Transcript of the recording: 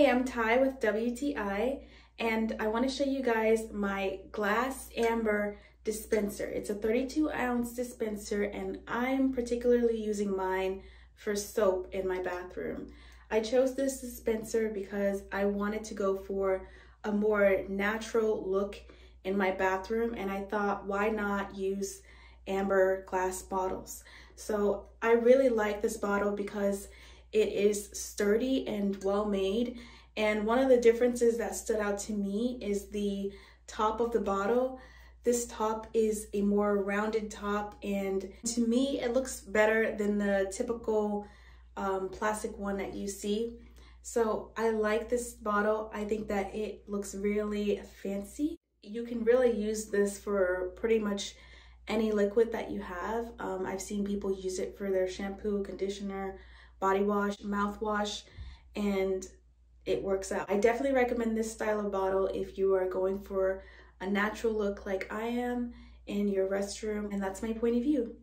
Hey, I'm Ty with WTI, and I want to show you guys my glass amber dispenser. It's a 32-ounce dispenser, and I'm particularly using mine for soap in my bathroom. I chose this dispenser because I wanted to go for a more natural look in my bathroom, and I thought, why not use amber glass bottles? So I really like this bottle because it is sturdy and well made. And one of the differences that stood out to me is the top of the bottle. This top is a more rounded top, and to me it looks better than the typical plastic one that you see. So I like this bottle. I think that it looks really fancy. You can really use this for pretty much any liquid that you have. I've seen people use it for their shampoo, conditioner, body wash, mouthwash, and it works out. I definitely recommend this style of bottle if you are going for a natural look like I am in your restroom, and that's my point of view.